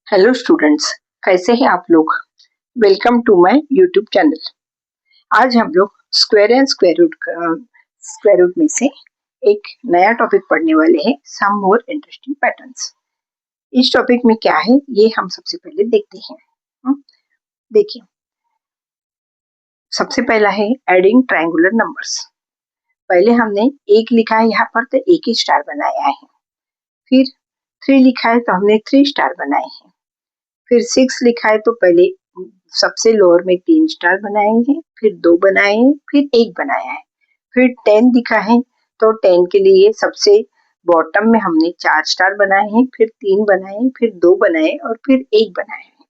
Hello students, कैसे हैं आप लोग। Welcome to my YouTube channel. आज हम लोग स्क्वायर रूट में से एक नया टॉपिक पढ़ने वाले हैं, सम मोर इंटरेस्टिंग पैटर्न्स। इस टॉपिक में क्या है ये हम सबसे पहले देखते हैं। देखिए, सबसे पहला है एडिंग ट्रायंगुलर नंबर्स। पहले हमने एक लिखा है यहाँ पर तो एक ही स्टार बनाया है। फिर 3 लिखा है तो हमने 3 स्टार बनाए हैं। फिर 6 लिखा है तो पहले सबसे लोअर में 3 स्टार बनाए हैं, फिर 2 बनाए हैं, फिर 1 बनाया है। फिर 10 दिखा है तो 10 के लिए सबसे बॉटम में हमने 4 स्टार बनाए हैं, फिर 3 बनाए, फिर 2 बनाए और फिर 1 बनाए हैं।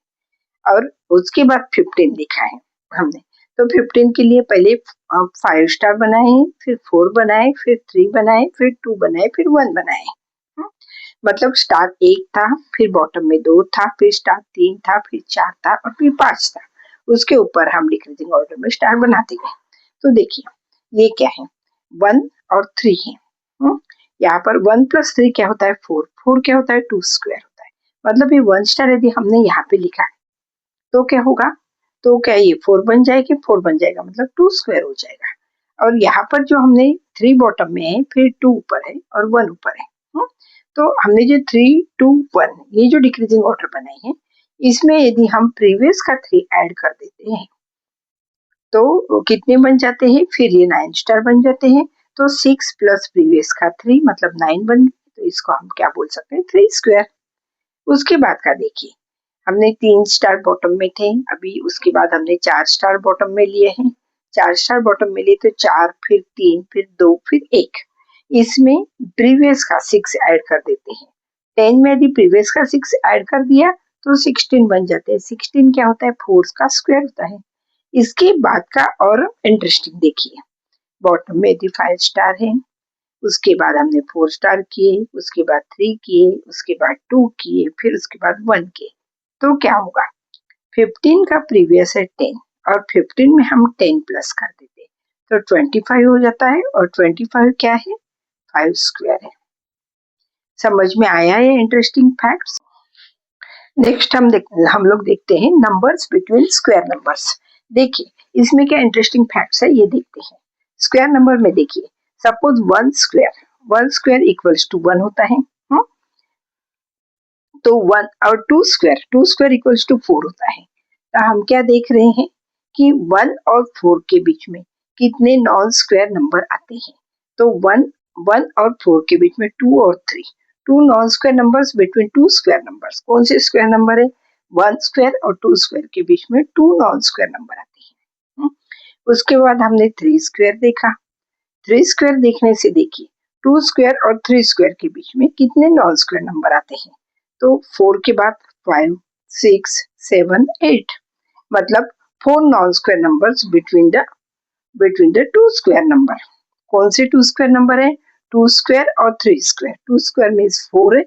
और उसके बाद 15 लिखा है हमने, तो 15 के लिए पहले 5 स्टार बनाए हैं, फिर 4 बनाए, फिर 3 बनाए, फिर 2 बनाए, फिर 1 बनाए। मतलब स्टार 1 था, फिर बॉटम में 2 था, फिर स्टार 3 था, फिर 4 था और फिर 5 था। उसके ऊपर हम डिक्रीजिंग ऑर्डर में स्टार बनाते गए। तो देखिए ये क्या है, 1 और 3 है। यहाँ पर 1 + 3 क्या होता है, 4। 4 क्या होता है, 2 स्क्वायर होता है। मतलब ये 1 स्टार यदि हमने यहाँ पे लिखा तो क्या होगा, तो क्या ये 4 बन जाएगी, 4 बन जाएगा मतलब 2 स्क्वायर हो जाएगा। और यहाँ पर जो हमने 3 बॉटम में है, फिर 2 ऊपर है और 1 ऊपर है। तो हमने जो 3, 2, 1 ये जो डिक्रीजिंग ऑर्डर बनाए हैं, इसमें यदि हम प्रीवियस का 3 ऐड कर देते हैं तो कितने बन जाते हैं, फिर ये 9 स्टार बन जाते हैं। तो 6 + प्रीवियस का 3 मतलब 9 बन गए। तो इसको हम क्या बोल सकते हैं, 3 स्क्वायर। उसके बाद का देखिए, हमने 3 स्टार बॉटम में थे, अभी उसके बाद हमने 4 स्टार बॉटम में लिए हैं। 4 स्टार बॉटम में लिए तो 4, फिर 3, फिर 2, फिर 1। इसमें प्रीवियस का 6 ऐड कर देते हैं। 10 में यदि प्रीवियस का 6 ऐड कर दिया तो 16 बन जाते हैं। 16 क्या होता है, 4 का स्क्वायर होता है। इसके बाद का और इंटरेस्टिंग देखिए, बॉटम में यदि 5 स्टार है, उसके बाद हमने 4 स्टार किए, उसके बाद 3 किए, उसके बाद 2 किए, फिर उसके बाद 1 किए। तो क्या होगा, 15 का प्रीवियस है 10 और 15 में हम 10 प्लस कर देते तो 25 हो जाता है। और 25 क्या है, 5 स्क्वायर है। समझ में आया ये इंटरेस्टिंग फैक्ट्स। नेक्स्ट हम लोग देखते हैं नंबर्स बिटवीन स्क्वायर नंबर्स। देखिए इसमें क्या इंटरेस्टिंग फैक्ट्स है ये देखते हैं। स्क्वायर नंबर में देखिए, सपोज 1 स्क्वायर इक्वल्स टू 1 होता है। तो 1 और 2 स्क्वायर इक्वल्स टू 4 होता है। तो हम क्या देख रहे हैं कि 1 और 4 के बीच में कितने नॉन स्क्वायर नंबर आते हैं। तो 1 और 4 के बीच में 2 और 3, 2 non square numbers between 2 square numbers. कौन से स्क्वायर नंबर है, 1 स्क्वायर और 2 स्क्वायर के बीच में 2 नॉन स्क्वायर नंबर आते हैं। उसके बाद हमने 3 स्क्वायर देखा। 3 स्क्वायर देखने से देखिए 2 स्क्वायर और 3 स्क्वायर के बीच में कितने नॉन स्क्वायर नंबर आते हैं। तो 4 के बाद 5, 6, 7, 8 मतलब 4 non square numbers between the 2 square number. कौन से 2 स्क्वायर नंबर है, 2 स्क्वायर और 3 स्क्वायर। 2 स्क्वायर मीन्स 4 है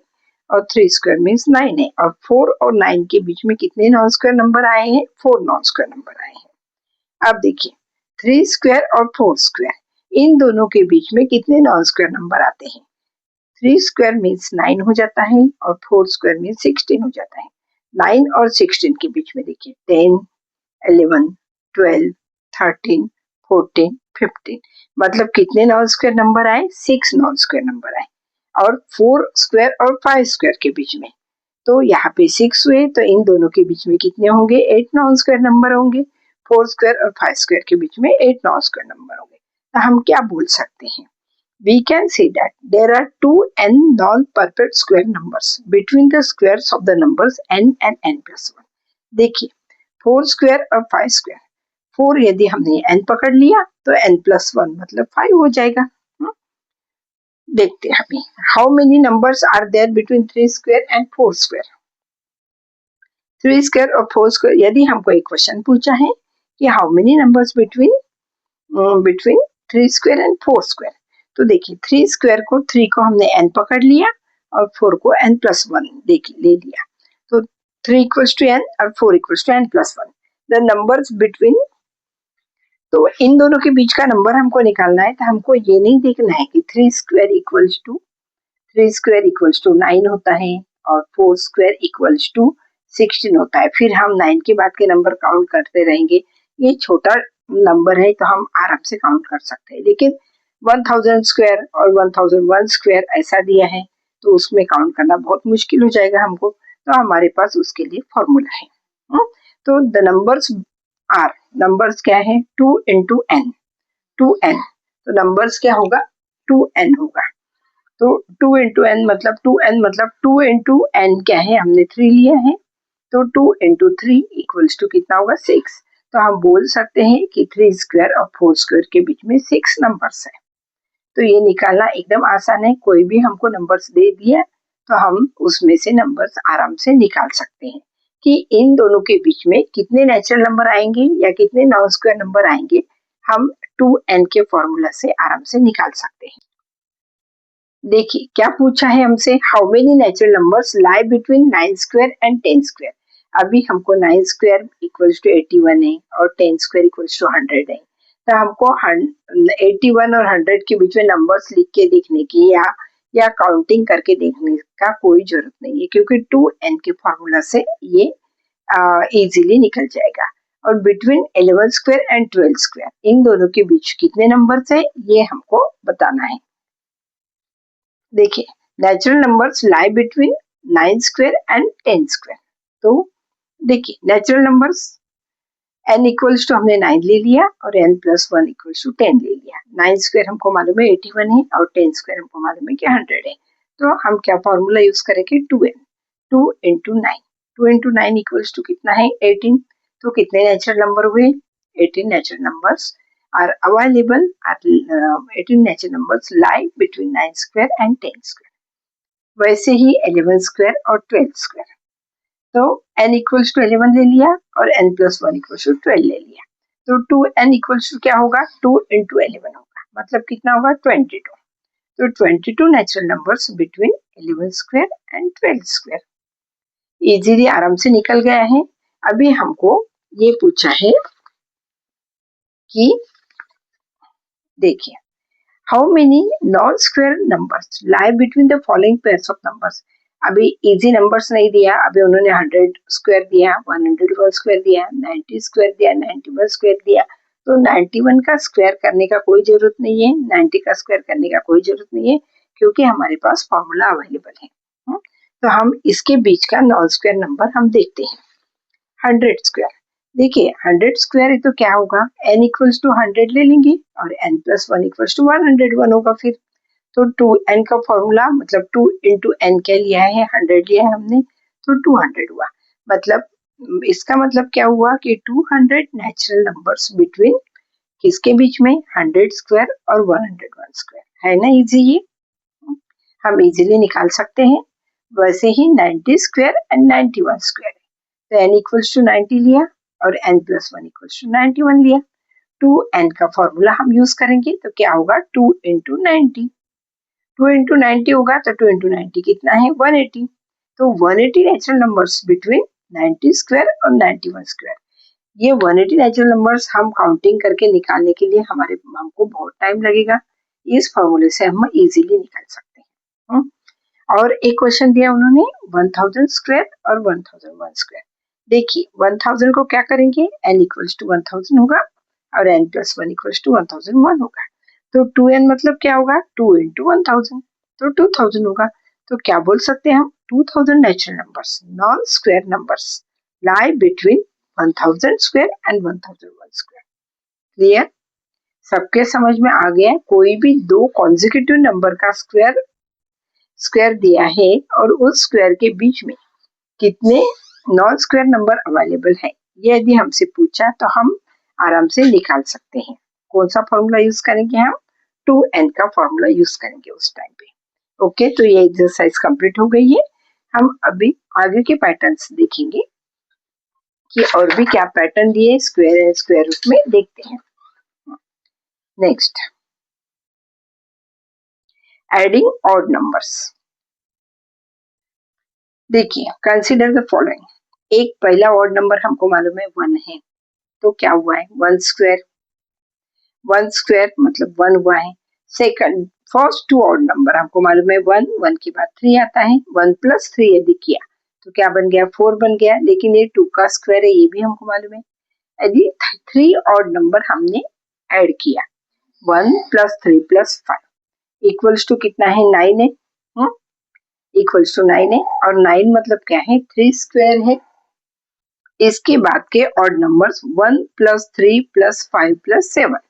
और 3 स्क्वायर मीन्स 9 है। और 4 और 9 के बीच में कितने नॉन स्क्वायर नंबर आए हैं, 4 नॉन स्क्वायर नंबर आए हैं। अब देखिए 3 स्क्वायर और 4 स्क्वायर, इन दोनों के बीच में कितने नॉन स्क्वायर नंबर आते हैं। 3 स्क्वायर मीन्स 9 हो जाता है और 4 स्क्वायर मीन्स 16 हो जाता है। 9 और 16 के बीच में देखिए 10, 11, 12, 13, 14, 15 मतलब कितने नॉन स्क्वायर नंबर आए, 6 नॉन स्क्वायर नंबर आए। और 4 स्क्वायर और 5 स्क्वायर के बीच में तो यहाँ पे 6 हुए, तो इन दोनों के बीच में कितने होंगे, 8 नॉन स्क्वायर नंबर होंगे। 4 स्क्वायर और 5 स्क्वायर के बीच में 8 नॉन स्क्वायर नंबर होंगे। तो हम क्या बोल सकते हैं, we can say that there are two n non-perfect square numbers between the squares of the numbers n and n+1। देखिए 4 स्क्वायर और 5 स्क्वायर, 4 यदि हमने n पकड़ लिया तो n+1 मतलब 5 हो जाएगा। देखते हैं अभी, how many numbers are there between 3 square and 4 square. 3 square और 4 स्क्वायर, यदि हमको एक क्वेश्चन पूछा है कि how many numbers between 3 square and 4 square, तो देखिए 3 स्क्वायर को 3 को हमने n पकड़ लिया और 4 को n+1 ले लिया। तो 3 इक्वल्स टू n और 4 equals to n+1। The numbers between, तो इन दोनों के बीच का नंबर हमको निकालना है। तो हमको ये नहीं देखना है कि 3 स्क्वायर इक्वल्स टू 9 होता है और 4 स्क्वायर इक्वल्स टू 16 होता है। फिर हम 9 के बाद के नंबर काउंट करते रहेंगे। ये छोटा नंबर है तो हम आराम से काउंट कर सकते हैं, लेकिन 1000 स्क्वायर और 1001 स्क्वायर ऐसा दिया है तो उसमें काउंट करना बहुत मुश्किल हो जाएगा हमको, तो हमारे पास उसके लिए फॉर्मूला है। तो द नंबर्स आर, नंबर्स क्या है, 2 into n, 2n, तो नंबर्स क्या होगा, 2n होगा। तो 2 into n मतलब 2n मतलब 2 into n क्या है, हमने 3 लिया है, तो 2 into 3 इक्वल्स टू कितना होगा, 6। तो हम बोल सकते हैं कि 3 स्क्वायर और 4 स्क्वायर के बीच में 6 नंबर्स है। तो ये निकालना एकदम आसान है, कोई भी हमको नंबर्स दे दिया तो हम उसमें से नंबर्स आराम से निकाल सकते हैं कि इन दोनों के बीच में कितने नेचुरल नंबर आएंगे या कितने नॉन स्क्वायर नंबर आएंगे, हम 2n के फॉर्मूला से आराम से निकाल सकते हैं। देखिए क्या पूछा है हमसे, how many natural numbers lie between 9 square and 10 square. अभी हमको 9 स्क्वायर इक्वल्स टू 81 है और 10 स्क्वायर इक्वल्स टू 100 है, तो हमको 81 और 100 के बीच में नंबर्स लिख के देखने की या काउंटिंग करके देखने का कोई जरूरत नहीं है, क्योंकि 2n के फॉर्मूला से ये इजीली निकल जाएगा। और बिटवीन 11 स्क्वायर एंड 12 स्क्वायर इन दोनों के बीच कितने नंबर्स है ये हमको बताना है। देखिए natural numbers lie between 9 square and 10 square. तो देखिए natural numbers n equals to हमने 9 ले लिया और n प्लस 1 इक्वल्स टू 10 ले लिया। 9 स्क्वायर हमको मालूम है 81 है और 10 स्क्वायर हमको मालूम है कि 100 है। तो हम क्या फॉर्मूला यूज करेंगे, 2n, 2 into 9, 2 into 9 equals to कितना है, 18। तो कितने नेचुरल नंबर हुए, 18 natural numbers are available at 18 natural numbers lie between 9 square and 10 square। वैसे ही 11 स्क्वायर और 12 स्क्वायर, तो n इक्वल्स टू 11 ले लिया और n प्लस 1 इक्वल्स टू 12 ले लिया, तो 2n इक्वल्स टू क्या होगा, 2 into 11 होगा, मतलब कितना होगा, 22। तो 22 natural numbers between 11 square and 12 square easily आराम से निकल गया है। अभी हमको ये पूछा है कि देखिए how many non square numbers lie between the following pairs of numbers. अभी इजी नंबर्स नहीं दिया, अभी उन्होंने 100 स्क्वायर दिया, 101 स्क्वायर दिया, 90 स्क्वायर दिया, 91 स्क्वायर दिया, तो 91 का स्क्वायर करने का कोई जरूरत नहीं है, 90 का स्क्वायर करने का कोई जरूरत नहीं है, क्योंकि हमारे पास फॉर्मूला अवेलेबल है। तो हम इसके बीच का नॉन स्क्वायर नंबर हम देखते हैं, 100 स्क्वायर। देखिए 100 स्क्वायर है तो क्या होगा, n इक्वल्स टू 100 ले लेंगे और n प्लस 1 इक्वल्स टू 101 होगा। फिर तो 2n का फॉर्मूला मतलब 2 into n क्या लिया है, 100 लिया है हमने, तो 200 हुआ। मतलब इसका मतलब क्या हुआ कि 200 नेचुरल नंबर्स बिटवीन किसके बीच में, 100 स्क्वायर और 101 स्क्वायर। है ना इजी, ये हम इजीली निकाल सकते हैं। वैसे ही 90 स्क्वायर एंड 91 स्क्वायर, तो n इक्वल्स टू 90 लिया और n प्लस 1 इक्वल्स टू 91 लिया। 2n का फॉर्मूला हम यूज करेंगे तो क्या होगा, 2 into 90, 2 into 90 होगा, तो 2 into 90 कितना है, 180। तो 180 नेचुरल नंबर्स बिटवीन 90 स्क्वायर और 91 स्क्वायर। ये 180 नेचुरल नंबर्स हम काउंटिंग करके निकालने के लिए हमको बहुत टाइम लगेगा, इस फॉर्मूले से हम इजीली निकाल सकते हैं। और एक क्वेश्चन दिया उन्होंने 1000 स्क्वायर और 1001 स्क्वायर। देखिए 1000 को क्या करेंगे, n इक्वल्स टू 1000 होगा और n प्लस 1 इक्वल्स टू 1001 होगा। तो 2n मतलब क्या होगा, 2 into 1000, तो 2000 होगा। तो क्या बोल सकते हैं हम, 2000 natural numbers non square numbers lie between 1000 square and 1001 square. Clear, सबके समझ में आ गया। कोई भी दो कॉन्जिक्यूटिव नंबर का स्क्वायर दिया है और उस स्क्वायर के बीच में कितने नॉन स्क्वायर नंबर अवेलेबल है, ये यदि हमसे पूछा तो हम आराम से निकाल सकते हैं। कौन सा फॉर्मूला यूज करेंगे हम, 2n का फॉर्मूला यूज करेंगे उस टाइम पे। ओके, तो ये एक्सरसाइज कंप्लीट हो गई है। हम अभी आगे के पैटर्न्स देखेंगे कि और भी क्या पैटर्न दिए स्क्वायर एंड स्क्वायर रूट में, देखते हैं। Next, adding odd numbers. देखिए कंसीडर द फॉलोइंग, एक पहला ऑड नंबर हमको मालूम है 1 है, तो क्या हुआ है, 1 स्क्वायर, 1 स्क्वायर मतलब 1 हुआ है। Second, first two odd number हमको मालूम है 1, 1 के बाद 3 आता है, 1 प्लस 3 यदि किया तो क्या बन गया 4 बन गया, लेकिन ये 2 का स्क्वायर है ये भी हमको मालूम है। यदि 3 ऑड नंबर हमने ऐड किया 1 + 3 + 5 इक्वल्स टू कितना है 9 है, इक्वल्स टू 9 है, और 9 मतलब क्या है 3 स्क्वायर है। इसके बाद के ऑड नंबर्स 1 + 3 + 5 + 7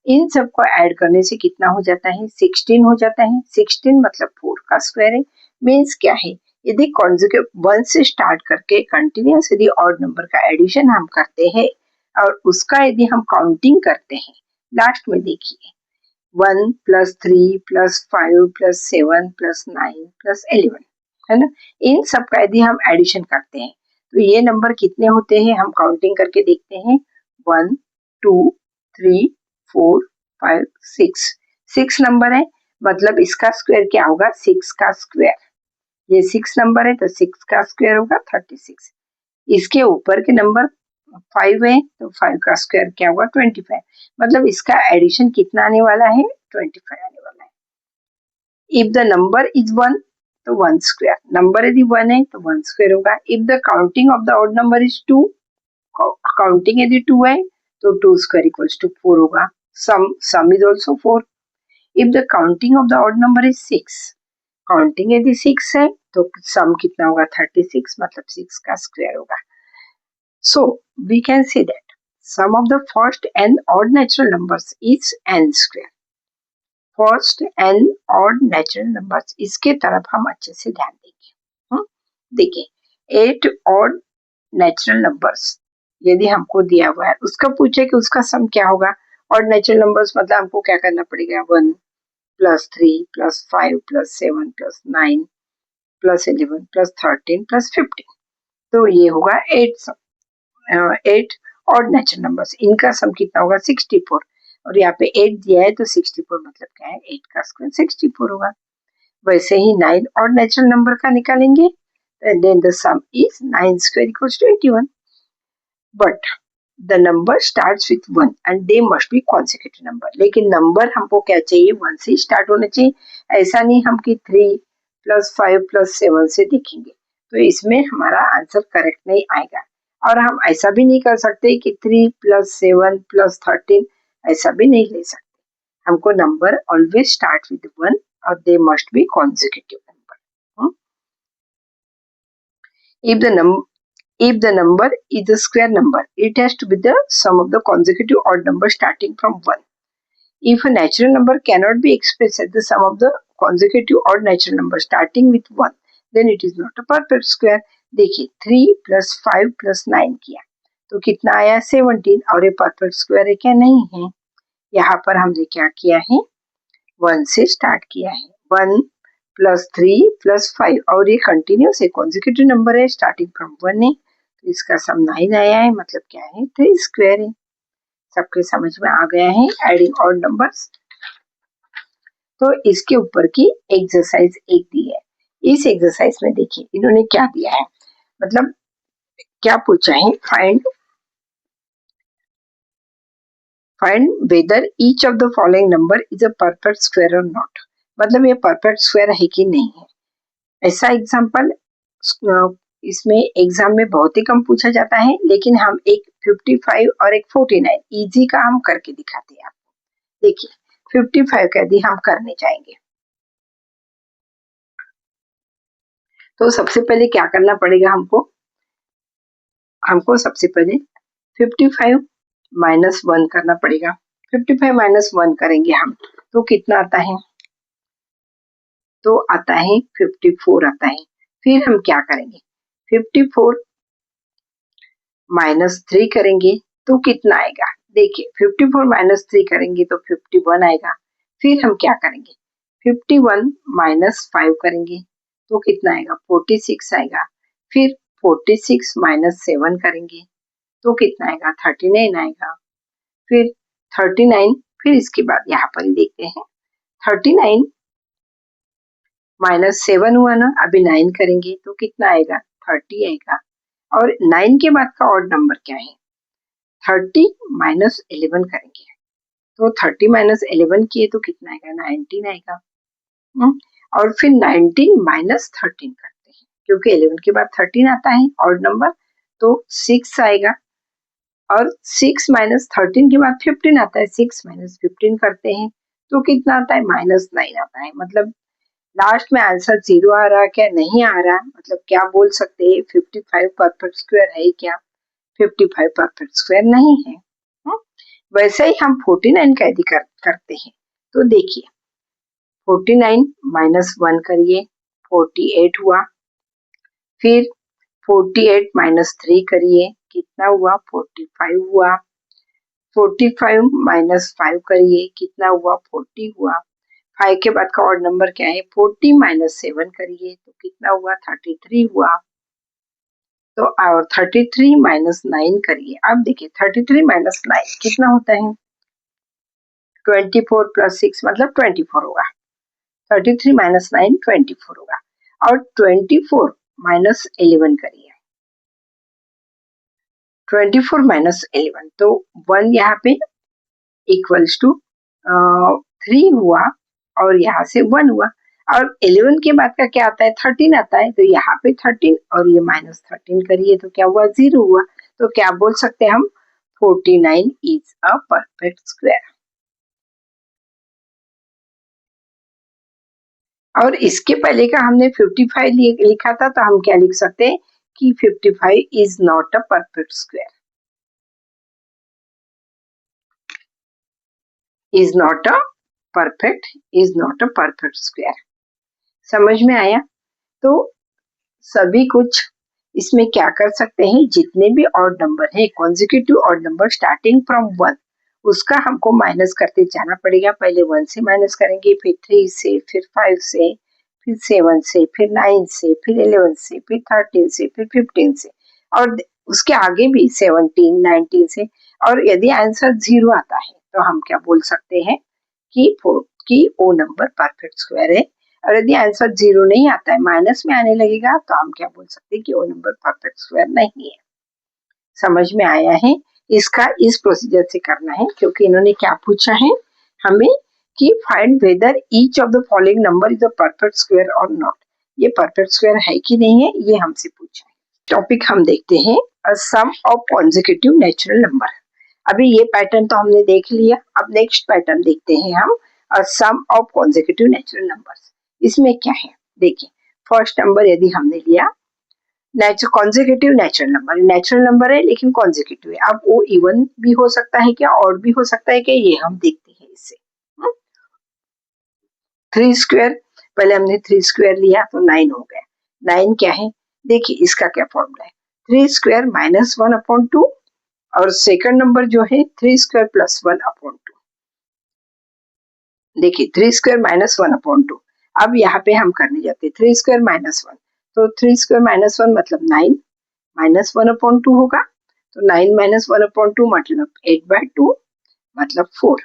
इन सबको ऐड करने से कितना हो जाता है 16 हो जाता है। 16 मतलब 4 का स्क्वायर है। मीन्स क्या है, यदि कॉन्जुगेट 1 से स्टार्ट करके कंटिन्यूस यदि ऑड नंबर का एडिशन हम करते हैं और उसका यदि हम काउंटिंग करते हैं, लास्ट में देखिए 1 + 3 + 5 + 7 + 9 + 11 है ना। इन सब का यदि हम एडिशन करते हैं तो ये नंबर कितने होते हैं, हम काउंटिंग करके देखते हैं 1 2 3 4 5 6 6 नंबर है, मतलब इसका स्क्वायर क्या होगा 6 का स्क्वायर। ये 6 नंबर है तो 6 का स्क्वायर होगा 36। इसके ऊपर के नंबर 5 है तो 5 का स्क्वायर क्या होगा 25, मतलब इसका एडिशन कितना आने वाला है 25 आने वाला है। इफ द नंबर इज 1 तो 1 स्क्वायर, नंबर यदि 1 है तो 1 स्क्वायर होगा। If the counting of the odd number is 2, counting यदि 2 है तो 2 स्क्वायर इक्वल्स टू 4 होगा। सम is also 4। If the counting of the odd number is 6, counting यदि 6 है तो सम कितना होगा 36, मतलब 6 का स्क्वायर होगा। So we can say that sum of the first n odd natural numbers is n square. First n odd natural numbers, इसके तरफ हम अच्छे से ध्यान देंगे। देखिए 8 ऑड नेचुरल नंबर्स यदि हमको दिया हुआ है, उसका पूछे कि उसका सम क्या होगा। ऑड नेचुरल नंबर्स मतलब हमको क्या करना पड़ेगा 1 + 3 + 5 + 7 + 9 + 11 + 13 + 15, तो ये होगा 8 ऑड नेचुरल नंबर्स, इनका सम कितना होगा 64, और यहाँ पे 8 दिया है तो 64 मतलब क्या है 8 का स्क्वायर 64 होगा। वैसे ही 9 ऑड नेचुरल नंबर का निकालेंगे, and then the sum is 9 square equals to 81. But the number starts with 1 and they must be consecutive number. लेकिन नंबर हमको क्या चाहिए 1 से स्टार्ट होना चाहिए, ऐसा नहीं हम कि 3 + 5 + 7 से देखेंगे तो इसमें हमारा आंसर करेक्ट नहीं आएगा। और हम ऐसा भी नहीं कर सकते कि 3 + 7 + 13 ऐसा भी नहीं ले सकते। हमको नंबर ऑलवेज स्टार्ट विद 1 और they must be consecutive number. If the number is a square number, it has to be the sum of the consecutive odd numbers starting from 1. If a natural number cannot be expressed as the sum of the consecutive odd natural numbers starting with 1, then it is not a perfect square. देखिए 3 + 5 + 9 किया तो कितना आया 17, और ये perfect square है क्या, नहीं है। यहाँ पर हमने क्या किया है 1 से स्टार्ट किया है, 1 + 3 + 5, और ये कंटिन्यूस है कॉन्जिक्यूटिव नंबर है स्टार्टिंग फ्रॉम 1 है, तो इसका सम 9 आया है, मतलब क्या है 3 स्क्वायर है। सबके समझ में आ गया है एडिंग ऑड नंबर्स। तो इसके ऊपर की एक्सरसाइज एक दी है, इस एक्सरसाइज में देखिए इन्होंने क्या दिया है, मतलब क्या पूछा है find whether each of the following number is a perfect square और नॉट, मतलब ये परफेक्ट स्क्वायर है कि नहीं है। ऐसा एग्जाम्पल इसमें एग्जाम में बहुत ही कम पूछा जाता है, लेकिन हम एक 55 और एक 49 इजी का हम करके दिखाते हैं आपको। देखिए 55 का यदि हम करने जाएंगे तो सबसे पहले क्या करना पड़ेगा हमको सबसे पहले 55 - 1 करना पड़ेगा। 55 - 1 करेंगे हम तो कितना आता है, तो आता है 54 आता है। फिर हम क्या करेंगे 54 - 3 करेंगे तो कितना आएगा, देखिए 54 - 3 करेंगे तो 51 आएगा। फिर हम क्या करेंगे 51 - 5 करेंगे तो कितना आएगा 46 आएगा। फिर 46 - 7 करेंगे तो कितना आएगा 39 आएगा। फिर 39, फिर इसके बाद यहाँ पर ही देखते हैं 39 - 7 हुआ ना, अभी 9 करेंगे तो कितना आएगा 30 आएगा। और 9 के बाद का ऑड नंबर क्या है 30 - 11 करेंगे तो 30 - 11 किए तो कितना आएगा 19 आएगा। और फिर 19 - 13 करते हैं, क्योंकि 11 के बाद 13 आता है ऑड नंबर, तो 6 आएगा। और 6 माइनस 13 के बाद 15 आता है, 6 माइनस 15 करते हैं तो कितना आता है, -9 आता है। मतलब लास्ट में आंसर 0 आ रहा क्या, नहीं आ रहा, मतलब क्या बोल सकते हैं, 55 परफेक्ट स्क्वायर है क्या, 55 परफेक्ट स्क्वायर नहीं है। वैसे ही हम 49 का यदि करते हैं तो देखिए 49 माइनस 1 करिए, 48 हुआ। फिर 48 माइनस 3 करिए, कितना हुआ, 45 हुआ। 45 माइनस 5 करिए, कितना हुआ, 40 हुआ। 5 के बाद का ऑड नंबर क्या है, 40 माइनस 7 करिए तो कितना हुआ, 33 हुआ। तो और 33 माइनस 9 करिए, अब देखिए 33 माइनस 9 कितना होता है, 24 प्लस 6 मतलब 24 होगा। 33 माइनस 9 24 होगा। और 24 माइनस 11 करिए, 24 माइनस 11 तो 1 यहाँ पे इक्वल्स टू 3 हुआ और यहाँ से 1 हुआ। और 11 के बाद का क्या आता है, 13 आता है, तो यहाँ पे 13 और ये माइनस 13 करिए तो क्या हुआ, 0 हुआ। तो क्या बोल सकते हैं हम, 49 इज अ परफेक्ट स्क्वायर। और इसके पहले का हमने 55 लिखा था, तो हम क्या लिख सकते हैं कि 55 is not a perfect square, is not a perfect square. समझ में आया। तो सभी कुछ इसमें क्या कर सकते हैं, जितने भी ऑड नंबर है, consecutive odd number starting from 1, उसका हमको माइनस करते जाना पड़ेगा। पहले 1 से माइनस करेंगे, फिर 3 से, फिर 5 से, फिर 7 से, फिर 9 से, फिर 11 से, फिर 13 से, फिर 15 से, और उसके आगे भी 17, 19 से। और यदि आंसर 0 आता है तो हम क्या बोल सकते हैं कि वो नंबर परफेक्ट स्क्वायर है। और यदि आंसर 0 नहीं आता है, माइनस में आने लगेगा, तो हम क्या बोल सकते हैं कि वो नंबर परफेक्ट स्क्वायर नहीं है। समझ में आया है। इसका इस प्रोसीजर से करना है, क्योंकि इन्होंने क्या पूछा है हमें कि find whether each of the following number is a perfect square और नॉट। ये परफेक्ट स्क्वायर है कि नहीं है, ये हमसे पूछा है। टॉपिक हम देखते हैं, अ सम ऑफ कॉन्जिक्यूटिव नेचुरल नंबर। अभी ये पैटर्न तो हमने देख लिया, अब नेक्स्ट पैटर्न देखते हैं हम, अ सम ऑफ कॉन्जिक्यूटिव नेचुरल नंबर्स। इसमें क्या है, देखिए फर्स्ट नंबर यदि हमने लिया, कॉन्जिक्यूटिव नेचुरल नंबर है लेकिन कॉन्जिक्यूटिव है। अब वो इवन भी हो सकता है क्या, और भी हो सकता है क्या, ये हम देखते हैं इससे। 3 स्क्वायर, पहले हमने 3 स्क्वायर लिया तो 9 हो गया। 9 क्या है, देखिए इसका क्या फॉर्मूला है, 3 स्क्वायर माइनस 1/2, और सेकंड नंबर जो है 3 स्क्वायर प्लस 1/2। देखिए 3 स्क्वायर माइनस 1/2। अब यहाँ पे हम करने जाते हैं 3 स्क्वायर माइनस 1, तो 3 स्क्वायर माइनस 1 मतलब 9 माइनस 1/2 होगा। तो 9 माइनस 1/2 मतलब 8/2 मतलब 4।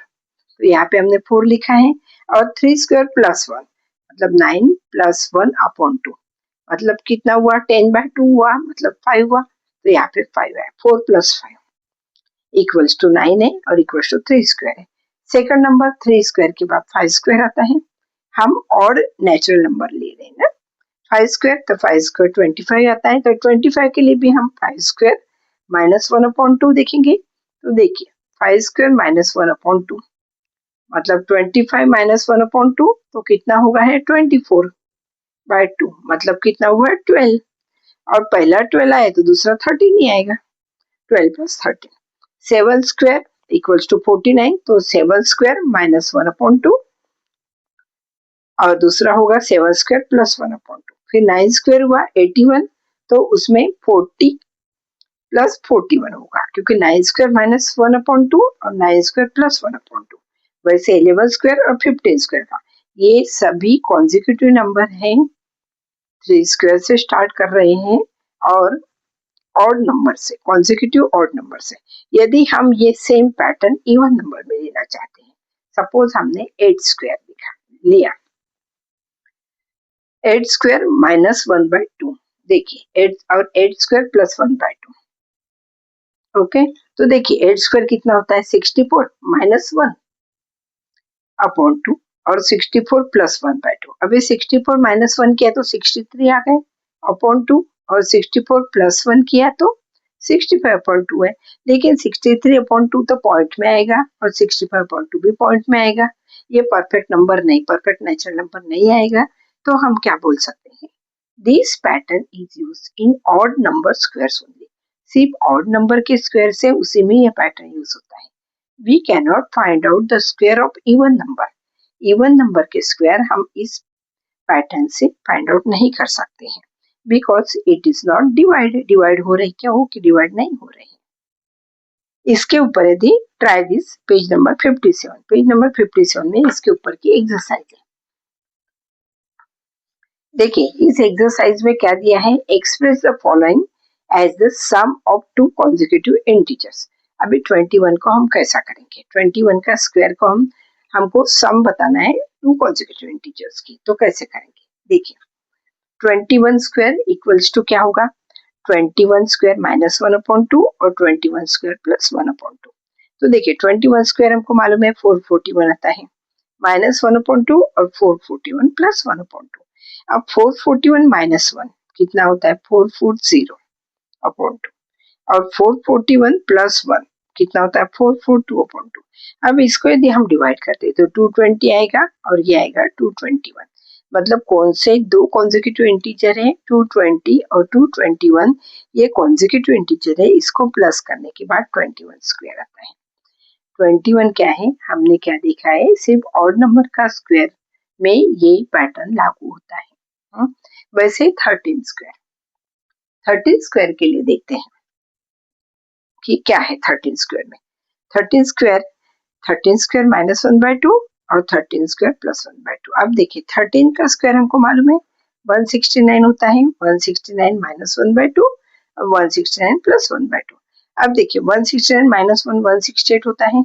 तो यहाँ पे हमने 4 लिखा है। और 3 स्क्वायर प्लस 1 मतलब 9 प्लस 1/2 मतलब कितना हुआ, 10/2 हुआ, मतलब 5 हुआ। तो यहाँ पे 5 है, 4 प्लस 5 इक्वल्स टू 9 है और इक्वल्स टू 3 स्क्वायर है। सेकंड नंबर 3 स्क्वायर के बाद 5 स्क्वायर आता है। हम और नेचुरल नंबर ले रहे हैं ना, 5 स्क्वायर, तो 5 स्क्वायर 25 आता है। तो 25 के लिए भी हम 5 स्क्वायर माइनस 1/2 देखेंगे। तो देखिए 5 स्क्वायर माइनस 1/2 मतलब 25 माइनस 1/2 तो कितना होगा है, 24/2 मतलब कितना हुआ है, 12। और पहला 12 आया तो दूसरा 13 ही आएगा, 12 प्लस 13। 7 स्क्वायर इक्वल्स टू 49, तो 7 स्क्वायर माइनस 1/2 और दूसरा होगा 7 स्क्वायर प्लस 1/2। फिर 9 स्क्वायर हुआ 81, तो उसमें 40 प्लस 41 होगा, क्योंकि 9 स्क्वायर माइनस 1/2 और 9 स्क्वायर प्लस 1/2। वैसे 11 स्क्वायर और 15 स्क्वायर का, ये सभी कॉन्जिक्यूटिव नंबर हैं, 3 स्क्वायर से स्टार्ट कर रहे हैं और ऑड नंबर से, कॉन्जिक्यूटिव ऑड नंबर से। यदि हम ये सेम पैटर्न इवन नंबर में लेना चाहते हैं, सपोज हमने 8 स्क्वायर लिया, 8 स्क्वायर माइनस 1/2, देखिए 8 और 8 स्क्वायर प्लस 1/2। ओके, तो देखिए 8 स्क्वायर कितना होता है, 64 माइनस 1/2 और 64 प्लस 1/2। अभी 64 माइनस 1 किया तो 63 आ गए अपॉन 2 और 64 प्लस 1 किया तो 65/2 है, लेकिन 63/2 तो पॉइंट में आएगा और 65/2 भी पॉइंट में आएगा। ये परफेक्ट नंबर नहीं, परफेक्ट नेचुरल नंबर नहीं आएगा। तो हम क्या बोल सकते हैं, this pattern is use in odd number squares only. सिर्फ ऑड नंबर के स्क्वायर से उसी में ये पैटर्न यूज होता है। We can not find out the square of even number. Even number के स्क्वायर हम इस पैटर्न से फाइंड आउट नहीं कर सकते हैं, because it is not divided. Divide हो रही क्या हो कि डिवाइड नहीं हो रही। इसके ऊपर यदि try this page number 57, page number 57 में इसके ऊपर की एक्सरसाइज है। देखिए इस एक्सरसाइज में क्या दिया है, express the following as the sum of two consecutive integers. अभी 21 को हम कैसा करेंगे, 21 का स्क्वायर को हमको सम बताना है टू कॉन्जिक्यूटिव इंटीजर्स की, तो कैसे करेंगे। देखिए 21 स्क्वायर इक्वल्स टू क्या होगा, 21 स्क्वायर माइनस 1/2 और 21 स्क्वायर प्लस 1/2। तो देखिए 21 स्क्वायर हमको मालूम है 441 आता है, माइनस 1/2 और 441 प्लस 1/2। अब 441 माइनस 1 कितना होता है, 440/2 और 441 प्लस 1 कितना होता है, 442/2। अब इसको यदि हम डिवाइड करते हैं तो 220 आएगा और ये आएगा 221। मतलब कौन से दो कॉन्जिक्यूटिव इंटीजर है, 220 और 221, ये कॉन्जिक्यूटिव इंटीजर है। इसको प्लस करने के बाद 21 स्क्वायर आता है। 21 क्या है, हमने क्या देखा है, सिर्फ ऑड नंबर का स्क्वायर में ये पैटर्न लागू होता है। वैसे 13 स्क्वायर के लिए देखते हैं कि क्या है 13 स्क्वायर में। 13 स्क्वायर माइनस 1/2 और 13 स्क्वायर प्लस 1/2। अब देखिए 13 का स्क्वायर हमको मालूम है 169 होता है, 169 माइनस 1/2 और 169 प्लस 1/2। अब देखिए 169 माइनस 1 168 होता है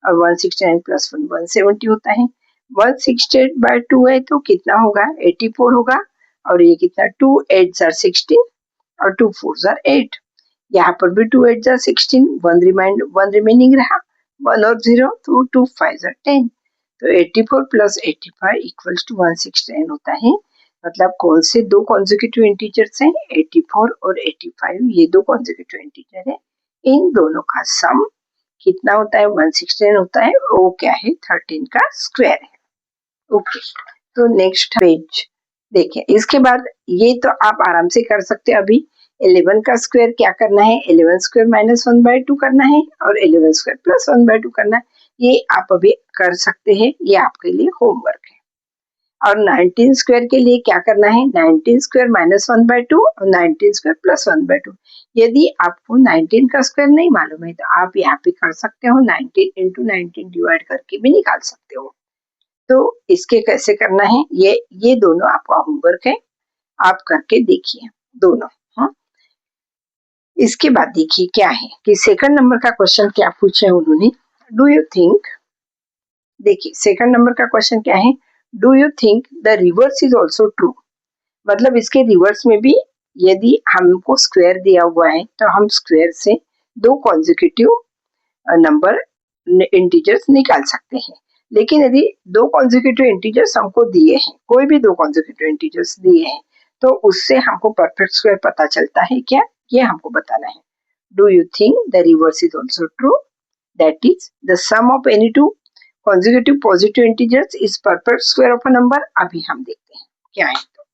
और 169 प्लस 1 170 होता है। 168/2 है तो कितना होगा, 84 होगा। और ये कितना, 2 8 are 16 और 2 4 are 8। यहाँ पर भी 2 8 are 16, 1 रिमेनिंग रहा, 1 और 0 तो 2 5 are 10। तो 84 प्लस 85 इक्वल्स टू 169 होता है। मतलब कौन से दो कॉन्जिक्यूटिव इंटीजर्स हैं, 84 और 85, ये दो कॉन्जिक्यूटिव इंटीजर है। इन दोनों का सम कितना होता है, 169 होता है। वो क्या है, 13 का स्क्वायर है। ओके, तो नेक्स्ट पेज देखिए। इसके बाद ये तो आप आराम से कर सकते हैं। अभी 11 का स्क्वायर क्या करना है, 11 स्क्वायर माइनस 1/2 करना है और 11 स्क्वायर प्लस 1/2 करना है। ये आप अभी कर सकते हैं, ये आपके लिए होमवर्क है। और 19 स्क्वायर के लिए क्या करना है, 19 स्क्वायर माइनस 1/2 और 19 स्क्वायर प्लस 1/2। यदि आपको 19 का स्क्वायर नहीं मालूम है तो आप यहाँ पे कर सकते हो, 19 इंटू 19 डिवाइड करके भी निकाल सकते हो। तो इसके कैसे करना है, ये दोनों आपका होमवर्क है, आप करके देखिए दोनों। हाँ, इसके बाद देखिए क्या है कि सेकंड नंबर का क्वेश्चन क्या पूछे उन्होंने, डू यू थिंक। देखिए सेकंड नंबर का क्वेश्चन क्या है, do you think the reverse is also true. मतलब इसके रिवर्स में भी यदि हमको स्क्वायर दिया हुआ है तो हम स्क्वायर से दो कॉन्जिक्यूटिव नंबर इंटीजर्स निकाल सकते हैं। लेकिन यदि दो कॉन्जिक्यूटिव इंटीजर्स हमको दिए हैं, कोई भी दो कॉन्जिक्यूटिव इंटीजर्स दिए हैं, तो उससे हमको परफेक्ट स्क्वायर पता चलता है क्या, ये हमको बताना है। Do you think the reverse is also true, that is the sum of any two consecutive positive integers is perfect square of a number. अभी हम देखते हैं क्या है। तो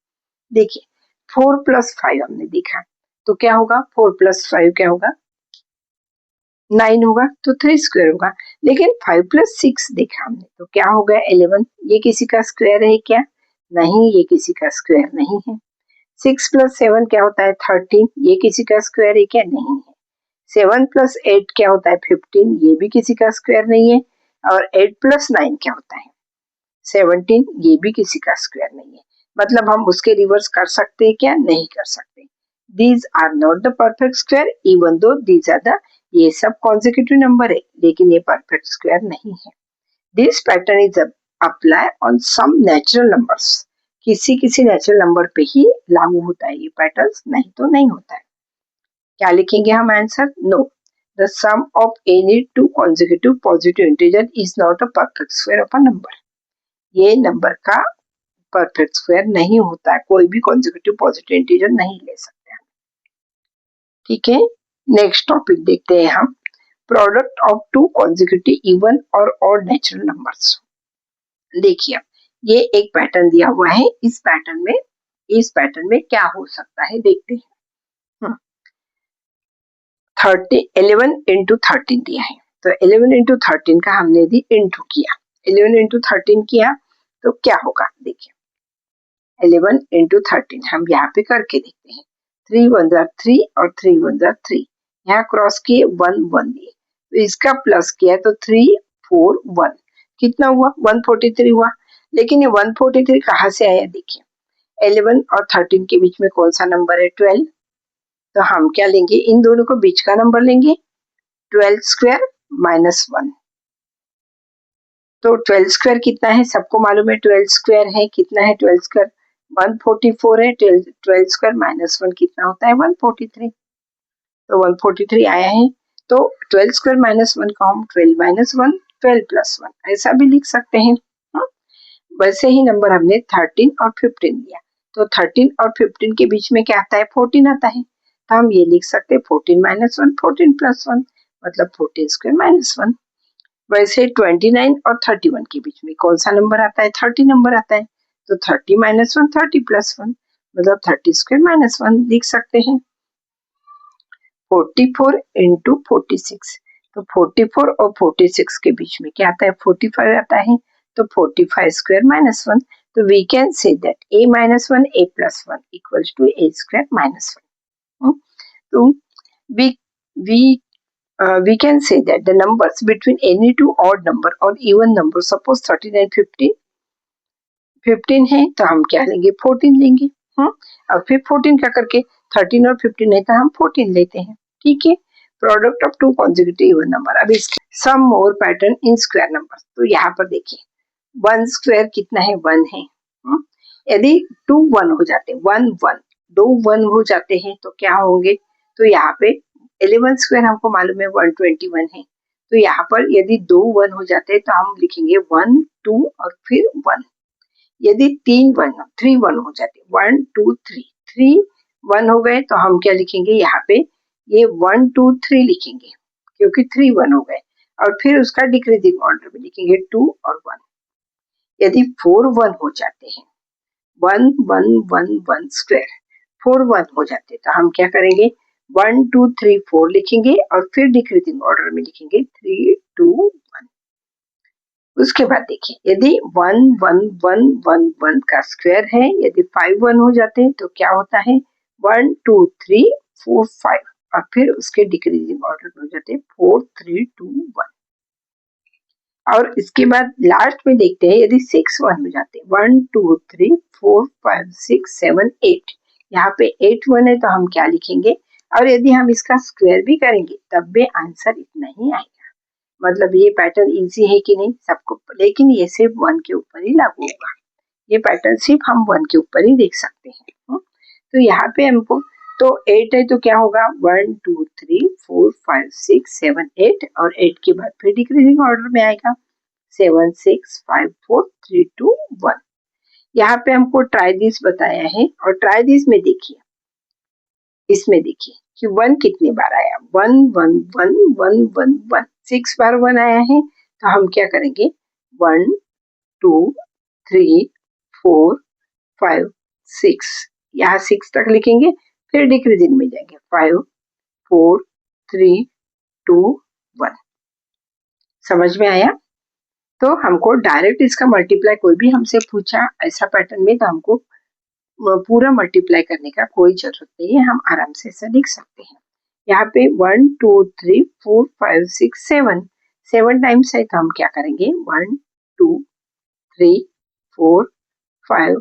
देखिए 4 + 5 हमने देखा, तो क्या होगा, 4 + 5 क्या होगा, 9 होगा, तो 3 स्क्वायर होगा। लेकिन 5 + 6 देखा हमने तो क्या हो गया, 11। ये किसी का स्क्वायर है क्या, नहीं, ये किसी का स्क्वायर नहीं है। 6 + 7 क्या होता है, 13। ये किसी का स्क्वायर है क्या, नहीं है। 7 + 8 क्या होता है, 15। ये भी किसी का स्क्वायर नहीं है। और 8 + 9 क्या होता है, 17। ये भी किसी का स्क्वायर नहीं है। मतलब हम उसके रिवर्स कर सकते हैं क्या, नहीं कर सकते। These are not the perfect square even though these are the, ये सब कॉन्जिक्यूटिव नंबर है लेकिन ये परफेक्ट स्क्वायर नहीं है। This pattern is apply on some natural numbers. किसी किसी नेचुरल नंबर पे ही लागू होता है ये पैटर्न, नहीं तो नहीं होता है। क्या लिखेंगे हम answer, no, the sum of any two consecutive positive integer is not a perfect square of a number. ये नंबर का परफेक्ट स्क्वायर नहीं होता है, कोई भी कॉन्जिक्यूटिव पॉजिटिव इंटीजर नहीं ले सकते हैं। ठीक है, नेक्स्ट टॉपिक देखते हैं हम, product of two consecutive even और ऑड नेचुरल नंबर्स। देखिए ये एक पैटर्न दिया हुआ है, इस पैटर्न में क्या हो सकता है देखते हैं। 11 इंटू 13 दिया है, तो 11 इंटू 13 का हमने यदि इंटू किया, 11 इंटू 13 किया तो क्या होगा देखिए, 11 इंटू 13 हम यहाँ पे करके देखते हैं। 3 1 3 और 3 1 3, यहाँ क्रॉस किए 1 1 दिए, तो इसका प्लस किया तो 3 4 1, कितना हुआ 143 हुआ। लेकिन ये 143 कहाँ से आया देखिए, 11 और 13 के बीच में कौन सा नंबर है 12, तो हम क्या लेंगे, इन दोनों को बीच का नंबर लेंगे, 12 स्क्वायर माइनस 1, तो 12 स्क्वायर कितना है सबको मालूम है, 12 स्क्वायर है कितना है 12 स्क्वायर 144 है, 12 स्क्वायर माइनस 1 कितना होता है 143, तो 143 आया है। तो 12 स्क्वायर माइनस 1 को हम 12 माइनस 1 12 प्लस 1 ऐसा भी लिख सकते हैं। वैसे ही नंबर हमने 13 और 15 दिया, तो 13 और 15 के बीच में क्या आता है 14 आता है, तो हम ये लिख सकते हैं 14 माइनस 1 14 प्लस 1, मतलब 14 स्क्वायर माइनस 1। वैसे 29 और 31 के बीच में कौन सा नंबर आता है 30 नंबर आता है, तो 30 माइनस 1 30 प्लस 1, मतलब 30 स्क्वायर माइनस 1 लिख सकते हैं। 44 इंटू 46, तो 44 और 46 के बीच में क्या आता है 45 आता है, तो 45 स्क्वायर माइनस 1, तो we can say that a minus 1 a plus 1 equals to a square minus 1। तो we can say that the numbers between any two odd number or even number, suppose 13 and 15 है तो हम क्या लेंगे 14 लेंगे। अब फिर 14 का करके 13 और 15 है तो हम 14 लेते हैं। ठीक है, product of two consecutive even number. अब इसके सम मोर पैटर्न इन स्क्वायर नंबर, तो यहाँ पर देखिए 1 स्क्वायर कितना है 1 है। यदि 2 1 हो जाते 1 1 दो 1 हो जाते हैं तो क्या होंगे, तो यहाँ पे 11 स्क्वायर हमको मालूम है 121 है, तो यहाँ पर यदि 2 1 हो जाते हैं तो हम लिखेंगे 1 2 और फिर 1। यदि 3 1 हो जाते 1 2 3 3 1 हो गए तो हम क्या लिखेंगे यहाँ पे, ये 1 2 3 लिखेंगे क्योंकि 3 1 हो गए, और फिर उसका डिक्रीजिंग ऑर्डर में लिखेंगे 2 और 1। यदि 4 1 हो जाते हैं 1 1 1 1 स्क्वायर 4 1 हो जाते तो हम क्या करेंगे 1 2 3 4 लिखेंगे और फिर डिक्रीजिंग ऑर्डर में लिखेंगे 3 2 1। उसके बाद देखिए यदि 1 1 1 1 1 का स्क्वायर है, यदि 5 1 हो जाते हैं तो क्या होता है 1 2 3 4 5, और फिर उसके डिक्रीजिंग ऑर्डर में हो जाते हैं 4 3 2 1। और इसके बाद लास्ट में देखते हैं यदि 6 1 हो जाते 1 2 3 4 5 6 7 8, यहाँ पे 8 1 है तो हम क्या लिखेंगे, और यदि हम इसका स्क्वायर भी करेंगे तब भी आंसर इतना ही आएगा। मतलब ये पैटर्न इजी है कि नहीं सबको, लेकिन ये सिर्फ 1 के ऊपर ही लागू होगा, ये पैटर्न सिर्फ हम 1 के ऊपर ही देख सकते हैं। तो यहाँ पे हमको तो 8 है तो क्या होगा 1 2 3 4 5 6 7 8, और 8 के बाद फिर डिक्रीजिंग ऑर्डर में आएगा 7 6 5 4 3 2 1। यहाँ पे हमको ट्राई दिस बताया है, और ट्राई दिस में देखिए, इसमें देखिए कि 1 कितनी बार आया 1 1 1 1 1 1, 6 बार 1 आया है, तो हम क्या करेंगे 1 2 3 4 5 6, यहाँ 6 तक लिखेंगे, फिर डिक्रीजिंग में जाएंगे 5 4 3 2 1। समझ में आया? तो हमको डायरेक्ट इसका मल्टीप्लाई कोई भी हमसे पूछा ऐसा पैटर्न में तो हमको पूरा मल्टीप्लाई करने का कोई जरूरत नहीं है, हम आराम से ऐसा लिख सकते हैं। यहाँ पे 1 2 3 4 5 6 7 7 टाइम्स है तो हम क्या करेंगे 1 2 3 4 5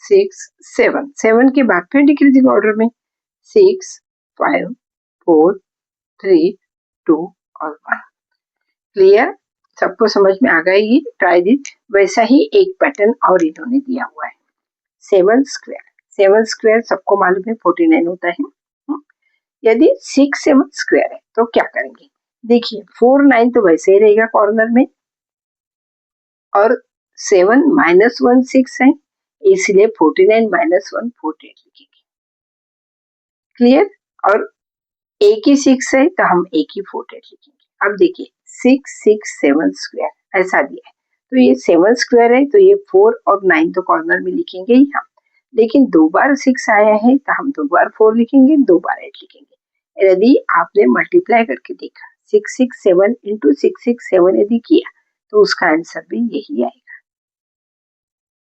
6 7 7 के बाद फिर डिक्रीजिंग ऑर्डर में 6 5 4 3 2 और 1। क्लियर? सबको समझ में आ गई? Try this. वैसा ही एक पैटर्न और इन्होंने दिया हुआ है 7 स्क्वायर। 7 स्क्वायर सबको मालूम है 49 होता है। यदि 6 7 स्क्वायर है तो क्या करेंगे, देखिए 4 9 तो वैसे ही रहेगा कॉर्नर में, और 7 -1 6 है, इसलिए 49 माइनस 1 48 लिखेंगे। क्लियर? और एक ही 6 है तो हम एक ही 48 लिखेंगे। अब देखिए 6 6 7 स्क्वायर ऐसा दिया है, तो ये 7 स्क्वायर है तो ये 4 और 9 तो कॉर्नर में लिखेंगे ही हम, लेकिन 2 बार 6 आया है तो हम 2 बार 4 लिखेंगे, 2 बार 8 लिखेंगे। यदि आपने मल्टीप्लाई करके देखा 6 6 7 इंटू 6 6 7 यदि किया तो उसका आंसर भी यही आएगा।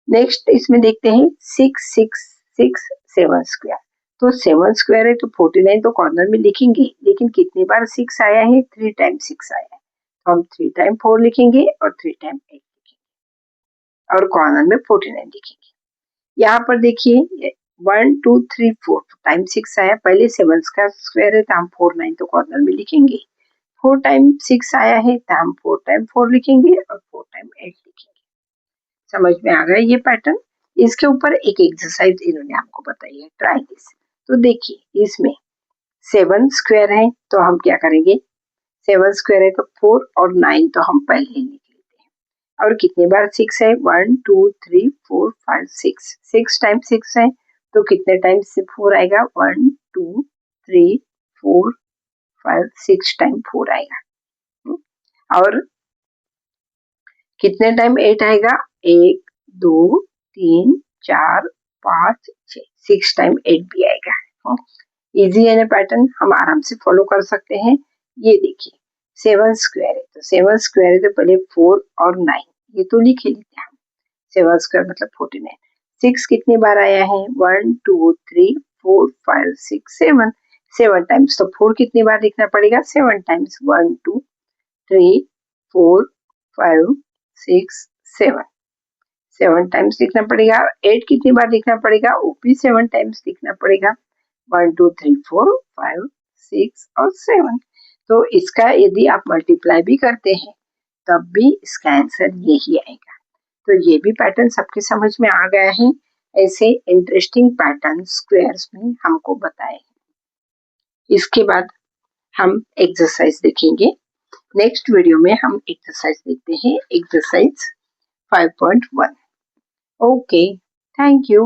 नेक्स्ट इसमें देखते हैं 6 6 6 7 स्क्वायर, तो 7 स्क्वायर है तो 49 तो कॉर्नर में लिखेंगे, लेकिन कितनी बार 6 आया है? 3 टाइम 6 आया है, तो हम 3 टाइम 4 लिखेंगे और 3 टाइम 8 लिखेंगे और कॉर्नर में 49 लिखेंगे। यहाँ पर देखिए 1 2 3 4 टाइम 6 आया, पहले 7 का स्क्वायर है तो हम 4 9 तो कॉर्नर में लिखेंगे, 4 टाइम 6 आया है तो हम 4 टाइम 4 लिखेंगे और 4 टाइम 8 लिखेंगे। समझ में आ गया ये पैटर्न? इसके ऊपर एक एक्सरसाइज इन्होंने हमको बताई है, ट्राई दिस। तो देखिए इसमें 7 स्क्वायर है तो हम क्या करेंगे, 7 स्क्वायर है तो 4 और 9 तो हम पहले ही लिख लेते हैं। और कितनी बार 6 है? 1 2 3 4 5 6, 6 टाइम 6 है तो कितने टाइम से 4 आएगा? 1 2 3 4 5 6 टाइम 4 आएगा। और कितने टाइम 8 आएगा? 1 2 3 4 5 6, 6 टाइम 8 भी आएगा। इजी है ना पैटर्न, हम आराम से फॉलो कर सकते हैं। ये देखिए 7 स्क्वायर है तो 7 स्क्वायर है तो पहले 4 और 9 ये तो लिख ही लेते हैं हम, 7 स्क्वायर मतलब 49। 6 कितनी बार आया है? 1 2 3 4 5 6 7, 7 टाइम्स, तो 4 कितनी बार लिखना पड़ेगा? 7 टाइम्स, 1 2 3 4 5 6 7, 7 टाइम्स लिखना पड़ेगा। 8 कितनी बार लिखना पड़ेगा? वो भी 7 टाइम्स लिखना पड़ेगा, 1 2 3 4 5 6 और 7। तो इसका यदि आप मल्टीप्लाई भी करते हैं तब भी इसका आंसर यही आएगा। तो ये भी पैटर्न सबके समझ में आ गया है। ऐसे इंटरेस्टिंग पैटर्न स्क्वायर्स में हमको बताए। इसके बाद हम एक्सरसाइज देखेंगे। नेक्स्ट वीडियो में हम एक्सरसाइज देखते हैं, एक्सरसाइज 5.1। Okay, thank you.